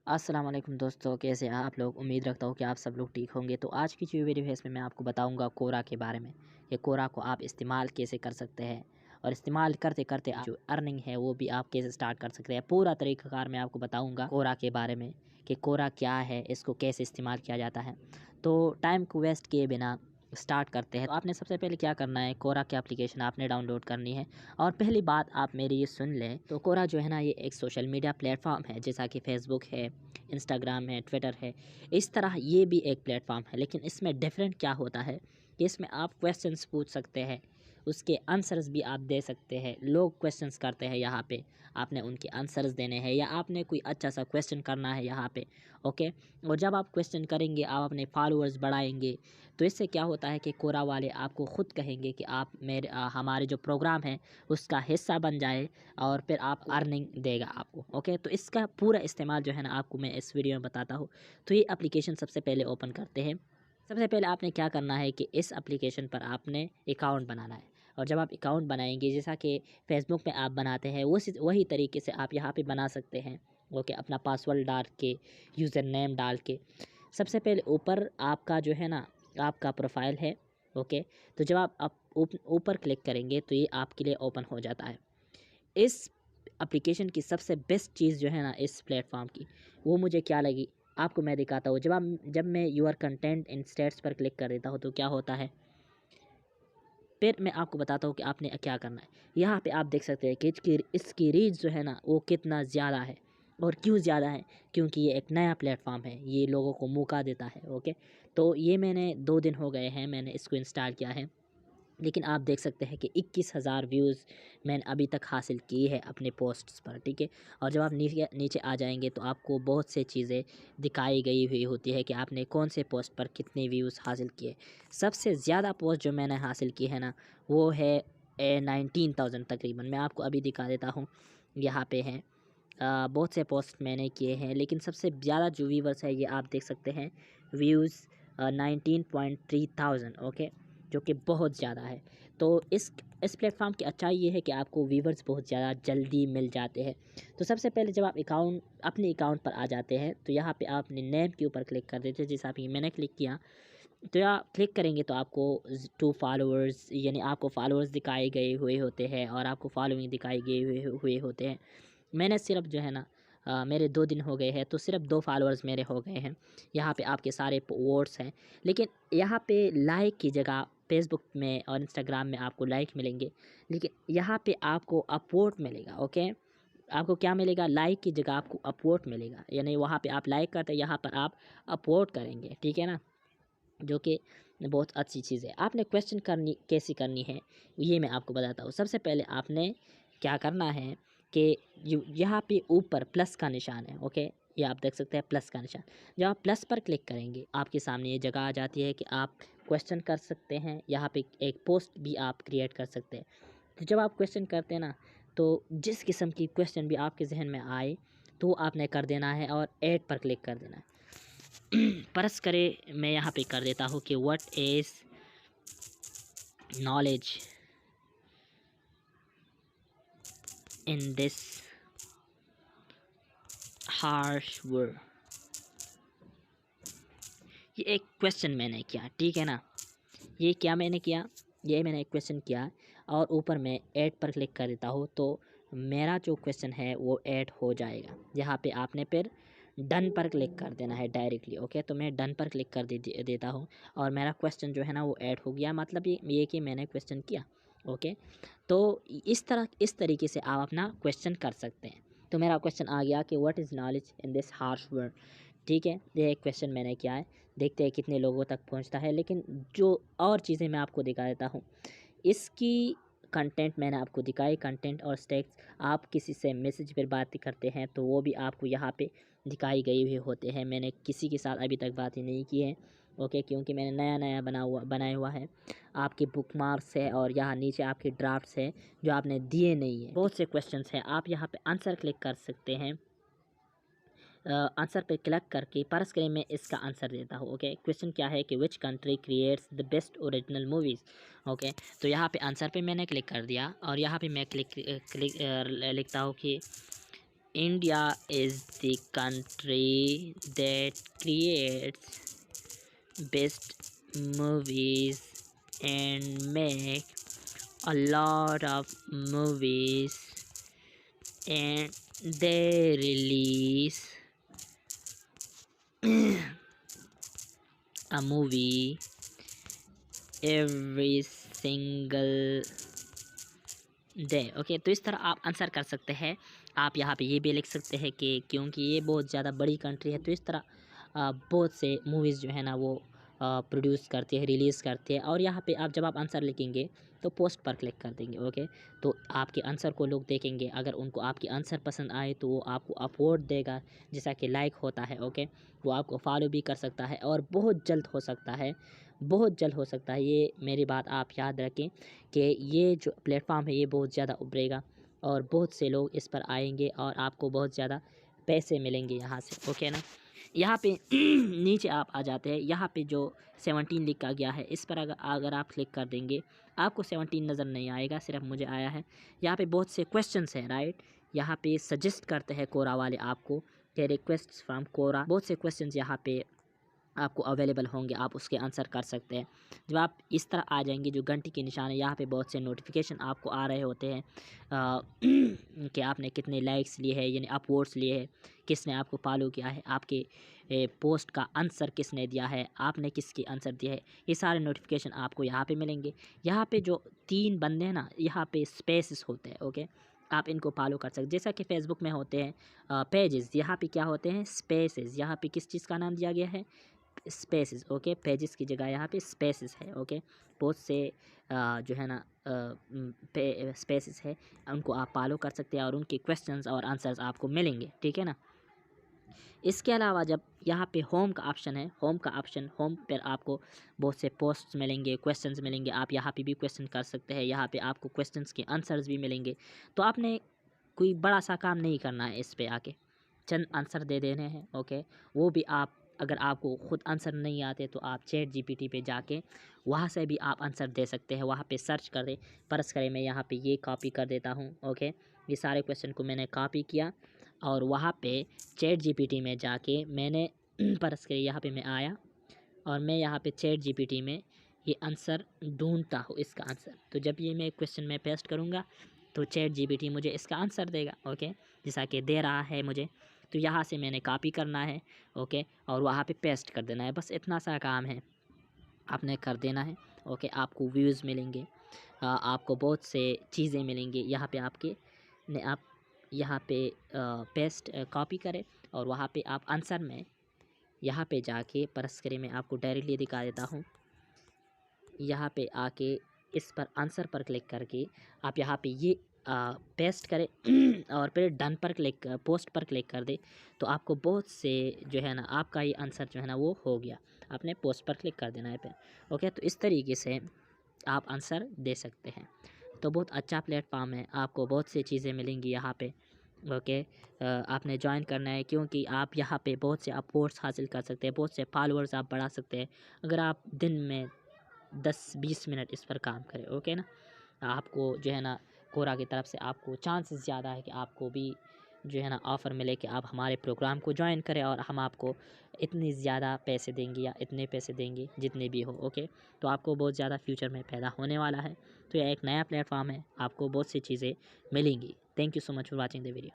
अस्सलाम वालेकुम दोस्तों, कैसे हैं आप लोग। उम्मीद रखता हूँ कि आप सब लोग ठीक होंगे। तो आज की जो वीडियो है इसमें मैं आपको बताऊंगा कोरा के बारे में कि कोरा को आप इस्तेमाल कैसे कर सकते हैं और इस्तेमाल करते करते आप जो अर्निंग है वो भी आप कैसे स्टार्ट कर सकते हैं। पूरा तरीक़ाकार मैं आपको बताऊंगा कोरा के बारे में कि कोरा क्या है, इसको कैसे इस्तेमाल किया जाता है। तो टाइम को वेस्ट किए बिना स्टार्ट करते हैं। तो आपने सबसे पहले क्या करना है, कोरा की एप्लीकेशन आपने डाउनलोड करनी है। और पहली बात आप मेरी ये सुन लें, तो कोरा जो है ना, ये एक सोशल मीडिया प्लेटफॉर्म है जैसा कि फेसबुक है, इंस्टाग्राम है, ट्विटर है। इस तरह ये भी एक प्लेटफॉर्म है, लेकिन इसमें डिफरेंट क्या होता है कि इसमें आप क्वेश्चंस पूछ सकते हैं, उसके आंसर्स भी आप दे सकते हैं। लोग क्वेश्चंस करते हैं यहाँ पे, आपने उनके आंसर्स देने हैं या आपने कोई अच्छा सा क्वेश्चन करना है यहाँ पे। ओके, और जब आप क्वेश्चन करेंगे आप अपने फॉलोअर्स बढ़ाएंगे, तो इससे क्या होता है कि कोरा वाले आपको ख़ुद कहेंगे कि आप हमारे जो प्रोग्राम है उसका हिस्सा बन जाए और फिर आप अर्निंग देगा आपको। ओके, तो इसका पूरा इस्तेमाल जो है ना आपको मैं इस वीडियो में बताता हूँ। तो ये एप्लीकेशन सबसे पहले ओपन करते हैं। सबसे पहले आपने क्या करना है कि इस एप्लीकेशन पर आपने अकाउंट बनाना है। और जब आप अकाउंट बनाएंगे, जैसा कि फेसबुक में आप बनाते हैं वही तरीके से आप यहाँ पे बना सकते हैं। ओके, अपना पासवर्ड डाल के, यूज़र नेम डाल के। सबसे पहले ऊपर आपका जो है ना आपका प्रोफाइल है। ओके, तो जब आप ऊपर क्लिक करेंगे तो ये आपके लिए ओपन हो जाता है। इस एप्लीकेशन की सबसे बेस्ट चीज़ जो है ना इस प्लेटफॉर्म की, वो मुझे क्या लगी आपको मैं दिखाता हूँ। जब मैं यूर कंटेंट इन स्टेट्स पर क्लिक कर देता हूँ तो क्या होता है, फिर मैं आपको बताता हूँ कि आपने क्या करना है। यहाँ पे आप देख सकते हैं कि इसकी रीच जो है ना वो कितना ज़्यादा है। और क्यों ज़्यादा है, क्योंकि ये एक नया प्लेटफॉर्म है, ये लोगों को मौका देता है। ओके, तो ये मैंने 2 दिन हो गए हैं मैंने इसको इंस्टॉल किया है, लेकिन आप देख सकते हैं कि 21,000 व्यूज़ मैंने अभी तक हासिल की है अपने पोस्ट्स पर। ठीक है, और जब आप नीचे नीचे आ जाएंगे तो आपको बहुत से चीज़ें दिखाई गई हुई होती है कि आपने कौन से पोस्ट पर कितने व्यूज़ हासिल किए। सबसे ज़्यादा पोस्ट जो मैंने हासिल की है ना वो है 19,000 तकरीबन। मैं आपको अभी दिखा देता हूँ, यहाँ पे हैं बहुत से पोस्ट मैंने किए हैं, लेकिन सबसे ज़्यादा जो व्यूवर्स है ये आप देख सकते हैं, व्यूज़ 19.3 थाउजेंड। ओके, जो कि बहुत ज़्यादा है। तो इस प्लेटफॉर्म की अच्छाई ये है कि आपको व्यूवर्स बहुत ज़्यादा जल्दी मिल जाते हैं। तो सबसे पहले जब आप अपने अकाउंट पर आ जाते हैं तो यहाँ पे आप अपने नेम के ऊपर क्लिक कर देते हैं, जैसा कि मैंने क्लिक किया। तो यहाँ क्लिक करेंगे तो आपको 2 फॉलोअर्स, यानी आपको फॉलोअर्स दिखाए गए हुए होते हैं और आपको फॉलोइंग दिखाई गए हुए होते हैं। मैंने सिर्फ जो है ना मेरे 2 दिन हो गए हैं तो सिर्फ 2 फॉलोअर्स मेरे हो गए हैं। यहाँ पे आपके सारे वोट्स हैं, लेकिन यहाँ पे लाइक की जगह फेसबुक में और इंस्टाग्राम में आपको लाइक मिलेंगे, लेकिन यहाँ पे आपको अपवोट मिलेगा। ओके, आपको क्या मिलेगा, लाइक की जगह आपको अपवोट मिलेगा, यानी वहाँ पे आप लाइक करते हैं, यहाँ पर आप अपवोट करेंगे। ठीक है ना, जो कि बहुत अच्छी चीज़ है। आपने क्वेश्चन कैसी करनी है ये मैं आपको बताता हूँ। सबसे पहले आपने क्या करना है कि यहाँ पे ऊपर प्लस का निशान है। ओके, ये आप देख सकते हैं प्लस का निशान। जब आप प्लस पर क्लिक करेंगे आपके सामने ये जगह आ जाती है कि आप क्वेश्चन कर सकते हैं। यहाँ पे एक पोस्ट भी आप क्रिएट कर सकते हैं। तो जब आप क्वेश्चन करते हैं ना, तो जिस किस्म की क्वेश्चन भी आपके जहन में आए तो आपने कर देना है और ऐड पर क्लिक कर देना है। परस करे मैं यहाँ पे कर देता हूँ कि what is knowledge in this harsh world. ये एक क्वेश्चन मैंने किया, ठीक है ना। ये क्या मैंने किया, ये मैंने एक क्वेश्चन किया और ऊपर मैं ऐड पर क्लिक कर देता हूँ तो मेरा जो क्वेश्चन है वो ऐड हो जाएगा। यहाँ पे आपने फिर डन पर क्लिक कर देना है डायरेक्टली। ओके, तो मैं डन पर क्लिक कर देता हूँ और मेरा क्वेश्चन जो है ना वो ऐड हो गया, मतलब ये कि मैंने क्वेश्चन किया। ओके, तो इस तरीके से आप अपना क्वेश्चन कर सकते हैं। तो मेरा क्वेश्चन आ गया कि what is knowledge in this harsh world. ठीक है, ये एक क्वेश्चन मैंने किया है, देखते हैं कितने लोगों तक पहुंचता है। लेकिन जो और चीज़ें मैं आपको दिखा देता हूँ, इसकी कंटेंट मैंने आपको दिखाई। कंटेंट और स्टैक्स, आप किसी से मैसेज पर बात करते हैं तो वो भी आपको यहाँ पे दिखाई गई हुए होते हैं। मैंने किसी के साथ अभी तक बात ही नहीं की है। ओके, क्योंकि मैंने नया बनाया हुआ है। आपके बुकमार्क्स है और यहाँ नीचे आपके ड्राफ्ट्स है जो आपने दिए नहीं है। बहुत से क्वेश्चंस हैं, आप यहाँ पे आंसर क्लिक कर सकते हैं। आंसर पे क्लिक करके परस करें मैं इसका आंसर देता हूँ। ओके, क्वेश्चन क्या है कि which country creates the best original movies. Okay, तो यहाँ पे आंसर पे मैंने क्लिक कर दिया और यहाँ पे मैं लिखता हूँ कि India is the country that creates best movies and make a lot of movies, and they release a movie every single day. Okay, तो इस तरह आप आंसर कर सकते हैं। आप यहाँ पे ये भी लिख सकते हैं कि क्योंकि ये बहुत ज़्यादा बड़ी कंट्री है, तो इस तरह बहुत से मूवीज़ जो है ना वो प्रोड्यूस करती है, रिलीज़ करती है। और यहाँ पे आप जब आप आंसर लिखेंगे तो पोस्ट पर क्लिक कर देंगे। ओके, तो आपके आंसर को लोग देखेंगे। अगर उनको आपकी आंसर पसंद आए तो वो आपको अवॉर्ड देगा, जैसा कि लाइक होता है। ओके, वो आपको फॉलो भी कर सकता है और बहुत जल्द हो सकता है, बहुत जल्द हो सकता है, ये मेरी बात आप याद रखें कि ये जो प्लेटफॉर्म है ये बहुत ज़्यादा उभरेगा और बहुत से लोग इस पर आएंगे और आपको बहुत ज़्यादा पैसे मिलेंगे यहाँ से। ओके ना, यहाँ पे नीचे आप आ जाते हैं। यहाँ पे जो 17 लिखा गया है इस पर अगर आप क्लिक कर देंगे आपको 17 नज़र नहीं आएगा, सिर्फ मुझे आया है। यहाँ पे बहुत से क्वेश्चंस हैं, राइट। यहाँ पे सजेस्ट करते हैं कोरा वाले आपको कि रिक्वेस्ट फ्रॉम कोरा। बहुत से क्वेश्चंस यहाँ पे आपको अवेलेबल होंगे, आप उसके आंसर कर सकते हैं। जब आप इस तरह आ जाएंगे, जो घंटी के निशान है यहाँ पे बहुत से नोटिफिकेशन आपको आ रहे होते हैं कि आपने कितने लाइक्स लिए हैं, यानी अपवोट्स लिए हैं, किसने आपको फॉलो किया है, आपके पोस्ट का आंसर किसने दिया है, आपने किसके आंसर दिया है, ये सारे नोटिफिकेशन आपको यहाँ पे मिलेंगे। यहाँ पे जो 3 बंदे हैं ना, यहाँ पे स्पेसेस होते हैं। ओके, आप इनको फॉलो कर सकते, जैसा कि फेसबुक में होते हैं पेजेस, यहाँ पे क्या होते हैं स्पेसेस। यहाँ पे किस चीज़ का नाम दिया गया है स्पेसेस। ओके, पेजेस की जगह यहाँ पे स्पेसेस है। ओके, बहुत से जो है ना स्पेसेस है, उनको आप फॉलो कर सकते हैं और उनके क्वेश्चंस और आंसर्स आपको मिलेंगे, ठीक है ना। इसके अलावा जब यहाँ पे होम का ऑप्शन है, होम पर आपको बहुत से पोस्ट्स मिलेंगे, क्वेश्चंस मिलेंगे। आप यहाँ पे भी क्वेश्चन कर सकते हैं, यहाँ पे आपको क्वेश्चंस के आंसर्स भी मिलेंगे। तो आपने कोई बड़ा सा काम नहीं करना है, इस पे आके चंद आंसर दे देने हैं। ओके, वो भी आप अगर आपको खुद आंसर नहीं आते तो आप चैट जीपीटी पे जाके वहाँ से भी आप आंसर दे सकते हैं। वहाँ पे सर्च करें, परस करें, मैं यहाँ पे ये कॉपी कर देता हूँ। ओके, ये सारे क्वेश्चन को मैंने कॉपी किया और वहाँ पे चैट जीपीटी में जाके मैंने परस करें, यहाँ पे मैं आया और मैं यहाँ पे चैट जीपीटी में ये आंसर ढूंढता हूँ, इसका आंसर। तो जब ये मैं क्वेश्चन में पेस्ट करूँगा तो चैट जीपीटी मुझे इसका आंसर देगा। ओके, जैसा कि दे रहा है मुझे, तो यहाँ से मैंने कॉपी करना है। ओके, और वहाँ पे पेस्ट कर देना है, बस इतना सा काम है, आपने कर देना है। ओके, आपको व्यूज़ मिलेंगे, आपको बहुत से चीज़ें मिलेंगी। यहाँ पे आपके ने आप यहाँ पे पेस्ट कॉपी करें और वहाँ पे आप आंसर में यहाँ पे जाके परस करें, मैं आपको डायरेक्टली दिखा देता हूँ। यहाँ पे आके इस पर आंसर पर क्लिक करके आप यहाँ पे ये पेस्ट करें और फिर डन पर क्लिक, पोस्ट पर क्लिक कर दे, तो आपको बहुत से जो है ना आपका ये आंसर जो है ना वो हो गया। आपने पोस्ट पर क्लिक कर देना है फिर। ओके, तो इस तरीके से आप आंसर दे सकते हैं। तो बहुत अच्छा प्लेटफॉर्म है, आपको बहुत सी चीज़ें मिलेंगी यहाँ पे। ओके, आपने ज्वाइन करना है क्योंकि आप यहाँ पे बहुत से अवॉर्ड्स हासिल कर सकते हैं, बहुत से फॉलोअर्स आप बढ़ा सकते हैं अगर आप दिन में 10-20 मिनट इस पर काम करें। ओके ना, आपको जो है ना कोरा की तरफ से आपको चांसेस ज़्यादा है कि आपको भी जो है ना ऑफ़र मिले कि आप हमारे प्रोग्राम को ज्वाइन करें और हम आपको इतनी ज़्यादा पैसे देंगे या इतने पैसे देंगे जितने भी हो। ओके, तो आपको बहुत ज़्यादा फ्यूचर में फ़ायदा होने वाला है। तो यह एक नया प्लेटफॉर्म है, आपको बहुत सी चीज़ें मिलेंगी। Thank you so much for watching the video.